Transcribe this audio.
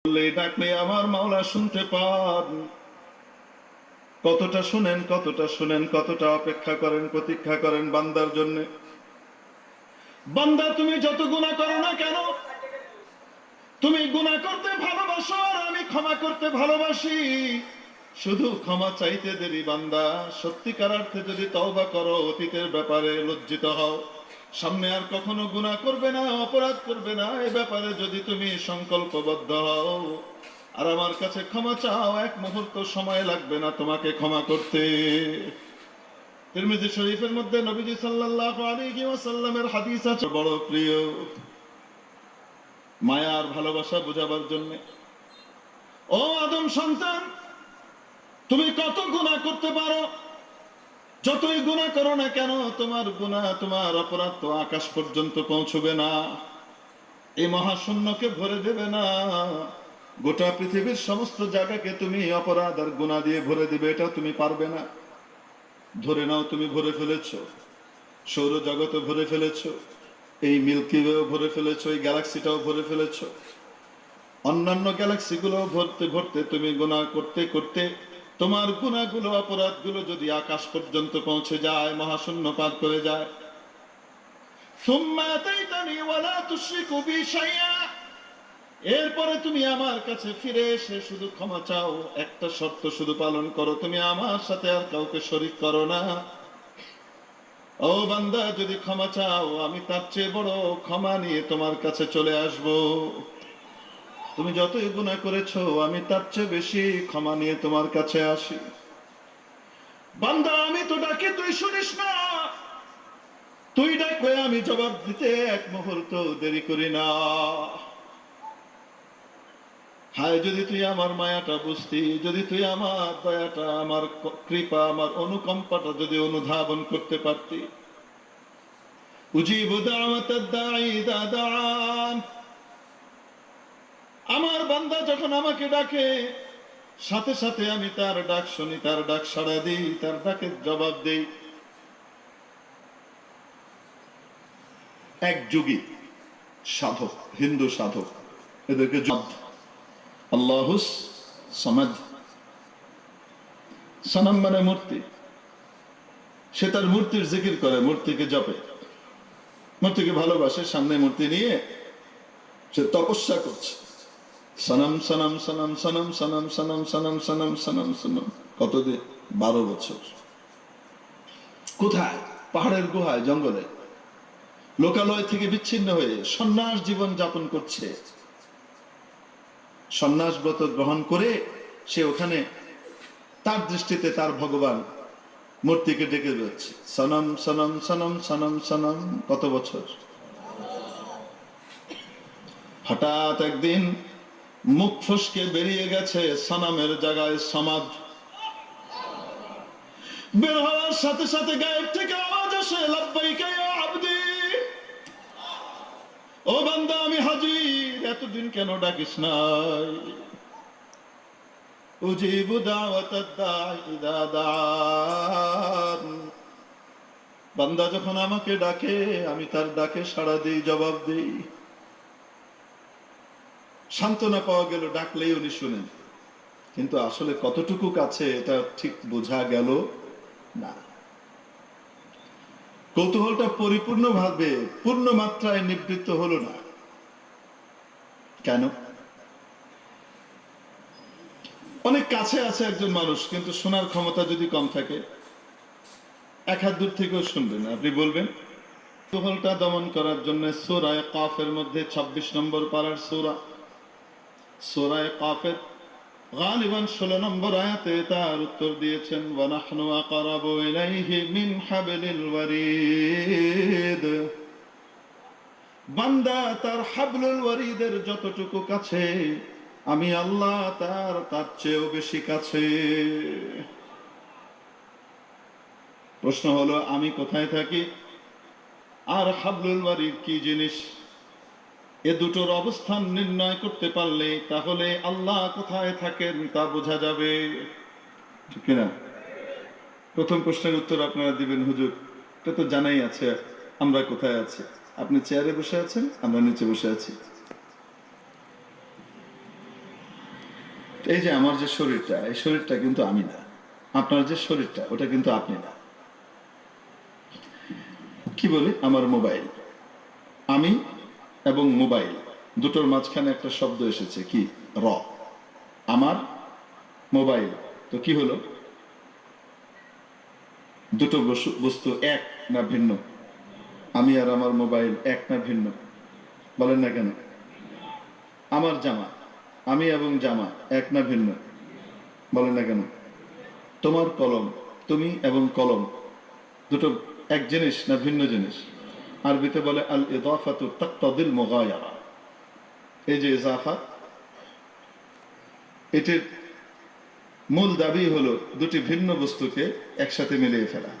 বললে ডাকলে আমার মাওলা শুনতে পান। কতটা শুনেন, কতটা শুনেন, কতটা অপেক্ষা করেন, প্রতীক্ষা করেন বান্দার জন্য। বান্দা তুমি যত গুনাহ করো না কেন, তুমি গুনাহ করতে ভালোবাসো আর আমি ক্ষমা করতে ভালোবাসি। শুধু ক্ষমা চাইতে দেরি বান্দা। সত্যিকার অর্থে যদি তওবা করো, অতীতের ব্যাপারে লজ্জিত হও, সামনে আর কখনো গুনাহ করবে না, অপরাধ করবে না, এই ব্যাপারে যদি তুমি সংকল্পবদ্ধ হও আর আমার কাছে ক্ষমা চাও, এক মুহূর্ত সময় লাগবে না তোমাকে ক্ষমা করতে। তিরমিজি শরীফের মধ্যে নবীজি সাল্লাল্লাহু আলাইহি ওয়াসাল্লামের হাদিস আছে, বড় প্রিয়, মায়া আর ভালোবাসা বোঝাবার জন্য। ও আদম সন্তান, তুমি কত গুনাহ করতে পারো, যতই গুনাহ করো না কেন, তোমার গুনাহ, তোমার অপরাধ তো আকাশ পর্যন্ত পৌঁছবে না, এই মহাশূন্যকে ভরে দেবে না। গোটা পৃথিবীর সমস্ত জায়গাকে তুমি অপরাধ আর গুনাহ দিয়ে ভরে দিবে, এটাও তুমি পারবে না। ধরে নাও তুমি ভরে ফেলেছো, সৌরজগতও ভরে ফেলেছো, এই মিল্কি ওয়েও ভরে ফেলেছো, এই গ্যালাক্সিটাও ভরে ফেলেছো, অন্যান্য গ্যালাক্সিগুলো ভরতে ভরতে তুমি গুনাহ করতে করতে তোমার গুনাহগুলো, অপরাধগুলো যদি আকাশ পর্যন্ত পৌঁছে যায়, মহাশূন্য পার করে যায়। সুম্মা আতাইতানি ওয়ালা তুশরিকু বি শাইআ, এরপরে তুমি আমার কাছে ফিরে এসে শুধু ক্ষমা চাও, একটা শর্ত শুধু পালন করো, তুমি আমার সাথে আর কাউকে শরীক করো না। ও বান্দা, যদি ক্ষমা চাও, আমি তার চেয়ে বড় ক্ষমা নিয়ে তোমার কাছে চলে আসব। তুমি যতই গুনাহ করেছো, আমি তার চেয়ে বেশি ক্ষমা নিয়ে তোমার কাছে আসি। বান্দা, আমি তো ডাকি তুই শুনিস না, তুই ডাকলে আমি জবাব দিতে এক মুহূর্ত দেরি করি না। হায় যদি তুই আমার মায়াটা বুঝতি, যদি তুই আমার দয়াটা, আমার কৃপা, আমার অনুকম্পাটা যদি অনুধাবন করতে পারতি। উজিবু দাওয়াতাদ দাঈ ইযা দাআন, আমার বান্দা যখন আমাকে ডাকে, সাথে সাথে আমি তার ডাক শুনি, তার ডাক সাড়া দিই, তার ডাকের জবাব দেই। এক যুগী সাধক, হিন্দু সাধক, এদেরকে আল্লাহুস সামাদ, সনম মানে মূর্তি। সে তার মূর্তির জিকির করে, মূর্তিকে জপে, মূর্তিকে ভালোবাসে, সামনে মূর্তি নিয়ে সে তপস্যা করছে। সনম সনম সনম সনম সনম সনম সনম সনম সনম সনম, কতদিন? 12 বছর। কোথায়? পাহাড়ের গুহায়, জঙ্গলে, লোকালয় থেকে বিচ্ছিন্ন হয়ে সন্ন্যাস জীবন যাপন করছে। সন্ন্যাস ব্রত গ্রহণ করে সে ওখানে তার দৃষ্টিতে তার ভগবান মূর্তিকে ডেকে যাচ্ছে, সনম সনম সনম সনম সনম। কত বছর? হঠাৎ একদিন মুখ ফসকে বেরিয়ে গেছে সনমের জায়গায় সমাদ। বের হওয়ার সাথে সাথে গায়েব থেকে আওয়াজ আসে, লাব্বাইকা ইয়া আবদি, ও বান্দা আমি হাজির, এতদিন কেন ডাকিস নাই? উজিবু দাওয়াতাদ দাঈ ইযা দাআন, বান্দা যখন আমাকে ডাকে, আমি তার ডাকে সাড়া দিই, জবাব দিই। সান্ত্বনা পাওয়া গেল, ডাকলেই উনি শুনেন, কিন্তু আসলে কতটুকু কাছে এটা ঠিক বোঝা গেল না। কৌতূহলটা পরিপূর্ণভাবে, পূর্ণ মাত্রায় নিবৃত্ত হলো না। কেন? অনেক কাছে আছে একজন মানুষ, কিন্তু শোনার ক্ষমতা যদি কম থাকে, এক হাত দূর থেকেও শুনবেন, আপনি বলবেন। কৌতূহলটা দমন করার জন্য সূরা কাফের মধ্যে 26 নম্বর পারার সূরা, সূরা কাফের গালিবান 16 নম্বর আয়াতে তার উত্তর দিয়েছেন, ওয়া নাহনু আকরাবু ইলাইহি মিন হাবলিল ওয়ারিদ, বান্দা তার হাবলুল ওয়ারিদের যতটুকু কাছে, আমি আল্লাহ তার চেয়েও বেশি কাছে। প্রশ্ন হলো, আমি কোথায় থাকি আর হাবলুল ওয়ারিদ কি জিনিস? এ দুটোর অবস্থান নির্ণয় করতে পারলে তাহলে আল্লাহ কোথায় থাকেন তা বোঝা যাবে, ঠিক না? প্রথম প্রশ্নের উত্তর আপনারা দিবেন, হুজুর এটা তো জানাই আছে, আমরা কোথায় আছি? আপনি চেয়ারে বসে আছেন, আমরা নিচে বসে আছি। এই যে আমার যে শরীরটা, এই শরীরটা কিন্তু আমি না। আপনার যে শরীরটা, ওটা কিন্তু আপনি না। কি বলি? আমার মোবাইল, আমি এবং মোবাইল দুটোর মাঝখানে একটা শব্দ এসেছে, কি? র। আমার মোবাইল, তো কি হলো? দুটো বস্তু এক না ভিন্ন? আমি আর আমার মোবাইল এক না ভিন্ন? বলেন না কেন? আমার জামা, আমি এবং জামা এক না ভিন্ন? বলেন না কেন? তোমার কলম, তুমি এবং কলম দুটো এক জিনিস না ভিন্ন জিনিস? আরবিতে বলে আল ইদাফাতু তাকতাদিল মুগায়ারা। এই যে ইজাফা, এটির মূল দাবি হলো দুটি ভিন্ন বস্তুকে একসাথে মিলিয়ে ফেলা।